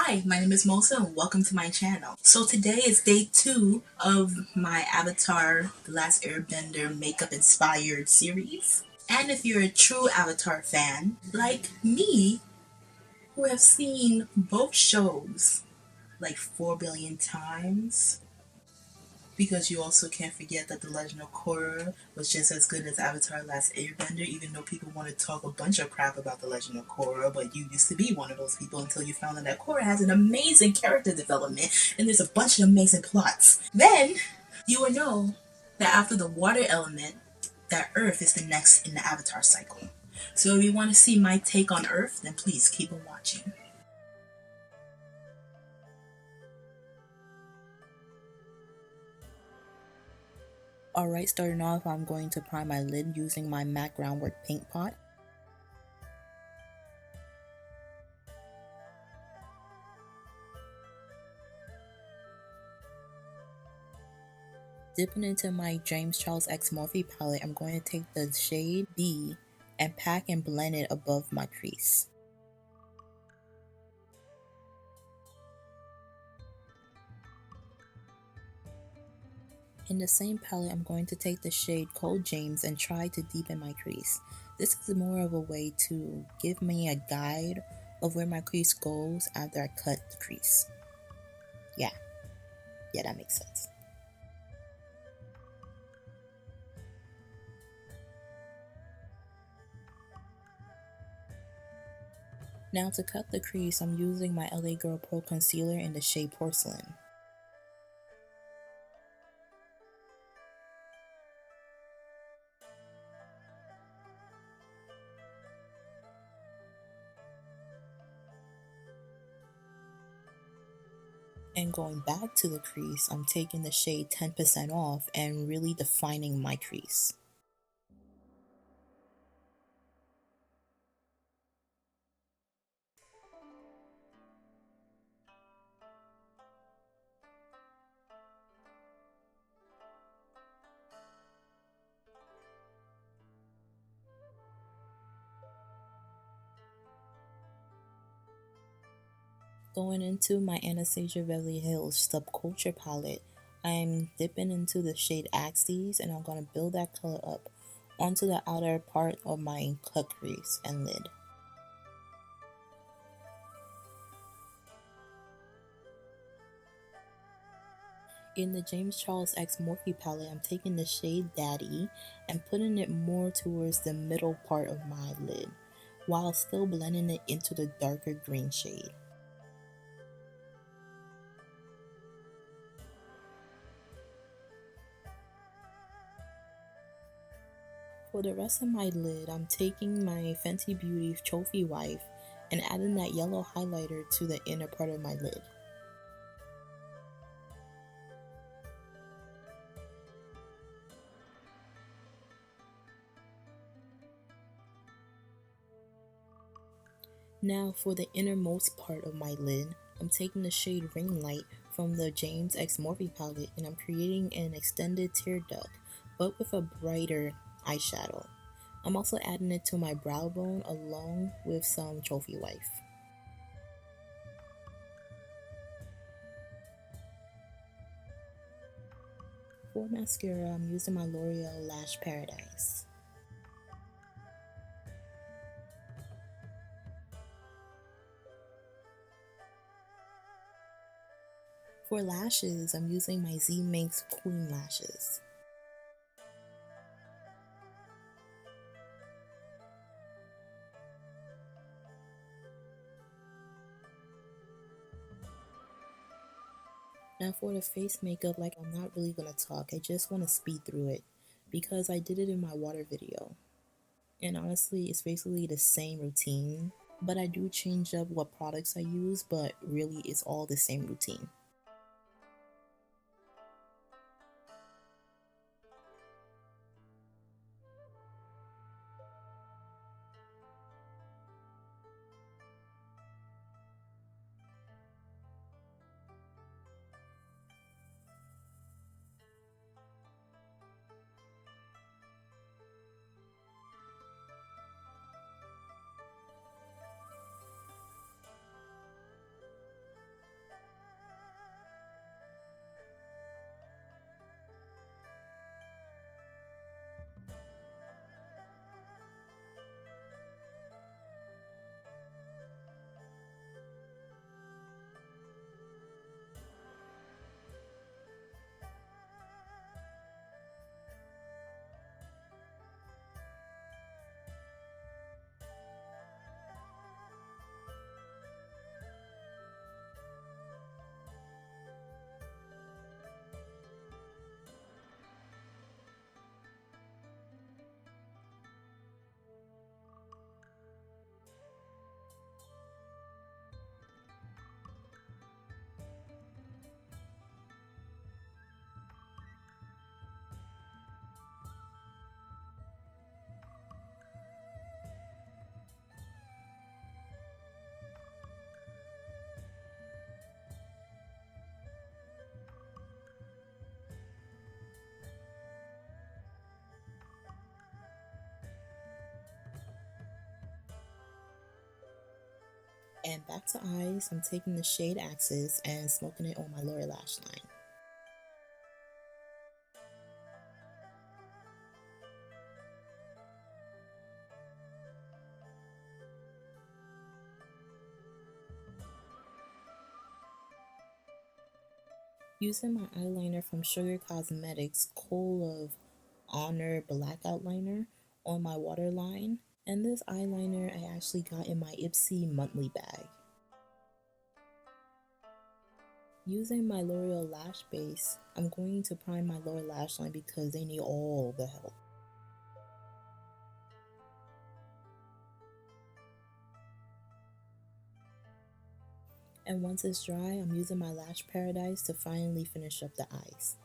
Hi, my name is Mocha and welcome to my channel. So today is day 2 of my Avatar The Last Airbender makeup inspired series. And if you're a true Avatar fan, like me, who have seen both shows like 4 billion times, because you also can't forget that The Legend of Korra was just as good as Avatar Last Airbender, even though people want to talk a bunch of crap about The Legend of Korra, but you used to be one of those people until you found out that Korra has an amazing character development and there's a bunch of amazing plots. Then you will know that after the water element, that Earth is the next in the Avatar cycle. So if you want to see my take on Earth, then please keep on watching. Alright, starting off, I'm going to prime my lid using my MAC Groundwork paint pot. Dipping into my James Charles X Morphe palette, I'm going to take the shade B and pack and blend it above my crease. In the same palette, I'm going to take the shade Cold James and try to deepen my crease. This is more of a way to give me a guide of where my crease goes after I cut the crease. Yeah, that makes sense. Now to cut the crease, I'm using my LA Girl Pro Concealer in the shade Porcelain. And going back to the crease, I'm taking the shade 10% off and really defining my crease. Going into my Anastasia Beverly Hills Subculture palette, I'm dipping into the shade Axes and I'm going to build that color up onto the outer part of my cut crease and lid. In the James Charles X Morphe palette, I'm taking the shade Daddy and putting it more towards the middle part of my lid, while still blending it into the darker green shade. For the rest of my lid, I'm taking my Fenty Beauty Trophy Wife and adding that yellow highlighter to the inner part of my lid. Now for the innermost part of my lid, I'm taking the shade Ring Light from the James X Morphe palette and I'm creating an extended tear duct, but with a brighter eyeshadow. I'm also adding it to my brow bone along with some Trophy Wife. For mascara, I'm using my L'Oreal Lash Paradise. For lashes, I'm using my Z Makes Queen Lashes. Now for the face makeup, like I'm not really going to talk, I just want to speed through it because I did it in my water video. And honestly, it's basically the same routine, but I do change up what products I use, but really it's all the same routine. And back to eyes, I'm taking the shade Axis and smoking it on my lower lash line. Using my eyeliner from Sugar Cosmetics Coal of Honor Black Outliner on my waterline. And this eyeliner I actually got in my Ipsy monthly bag. Using my L'Oreal Lash Base, I'm going to prime my lower lash line because they need all the help. And once it's dry, I'm using my Lash Paradise to finally finish up the eyes.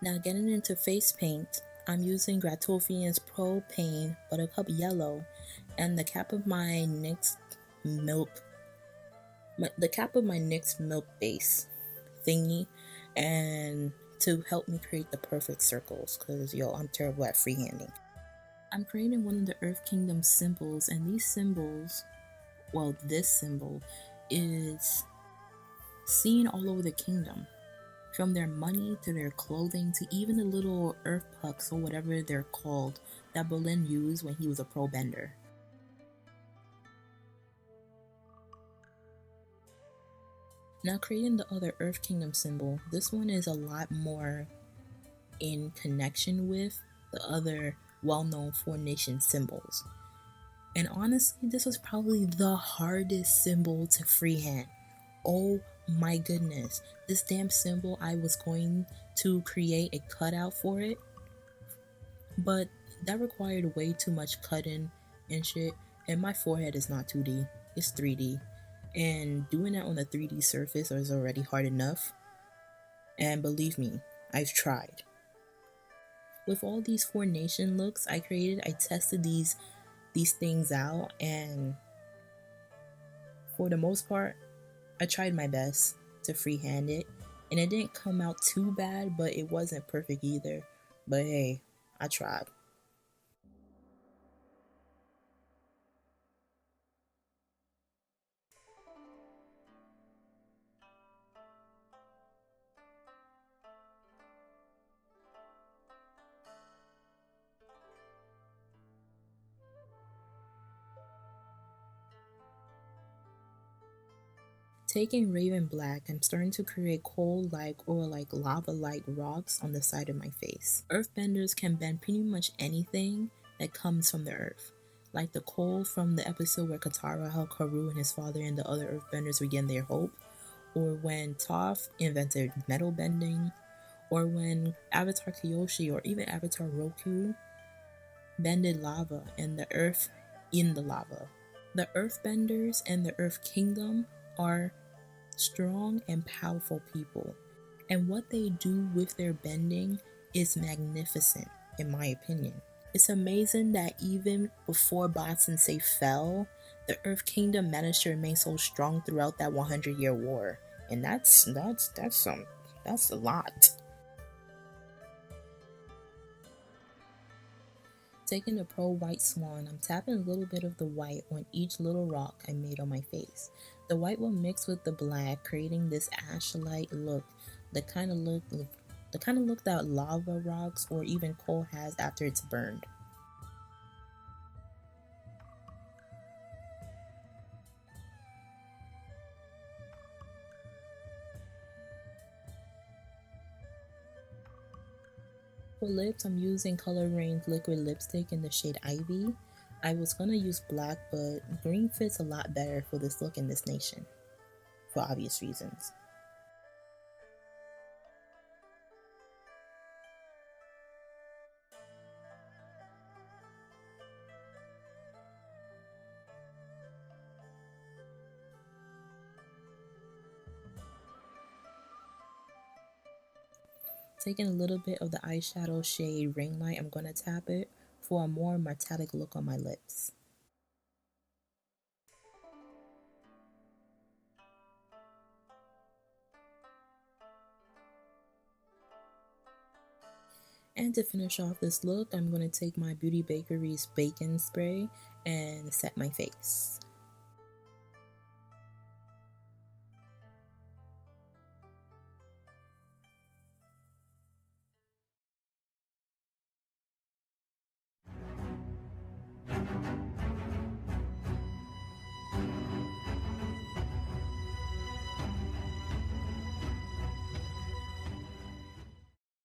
Now getting into face paint, I'm using Graftobian's Pro Paint Buttercup Yellow and the cap of my NYX Milk base thingy, and to help me create the perfect circles, because I'm terrible at freehanding. I'm creating one of the Earth Kingdom symbols, and these symbols, well, this symbol is seen all over the kingdom. From their money to their clothing to even the little earth pucks or whatever they're called that Berlin used when he was a pro bender. Now creating the other Earth Kingdom symbol, this one is a lot more in connection with the other well-known Four Nation symbols. And honestly, this was probably the hardest symbol to freehand. Oh my goodness, this damn symbol, I was going to create a cutout for it, but that required way too much cutting and shit, and my forehead is not 2D, it's 3D, and doing that on a 3D surface is already hard enough, and believe me, I've tried. With all these Four Nation looks I tested these things out, and for the most part, I tried my best to freehand it, and it didn't come out too bad, but it wasn't perfect either. But hey, I tried. Taking Raven Black, I'm starting to create coal-like or like lava-like rocks on the side of my face. Earthbenders can bend pretty much anything that comes from the earth. Like the coal from the episode where Katara helped Karoo and his father and the other earthbenders regain their hope, or when Toph invented metal bending, or when Avatar Kyoshi or even Avatar Roku bended lava and the earth in the lava. The earthbenders and the Earth Kingdom are strong and powerful people, and what they do with their bending is magnificent, in my opinion. It's amazing that even before Boston Safe fell, the Earth Kingdom managed to remain so strong throughout that 100-year war, and that's a lot. Taking the Pro White Swan, I'm tapping a little bit of the white on each little rock I made on my face. The white will mix with the black, creating this ash-light look, the kind of look that lava rocks or even coal has after it's burned. For lips, I'm using Color Raine's liquid lipstick in the shade Ivy. I was gonna use black, but green fits a lot better for this look in this nation, for obvious reasons. Taking a little bit of the eyeshadow shade Ring Light, I'm gonna tap it for a more metallic look on my lips. And to finish off this look, I'm going to take my Beauty Bakerie's bacon spray and set my face.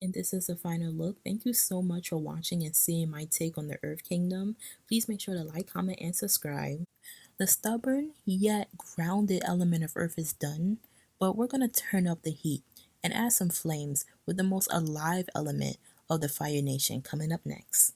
And this is the final look. Thank you so much for watching and seeing my take on the Earth Kingdom. Please make sure to like, comment, and subscribe. The stubborn yet grounded element of Earth is done, but we're going to turn up the heat and add some flames with the most alive element of the Fire Nation coming up next.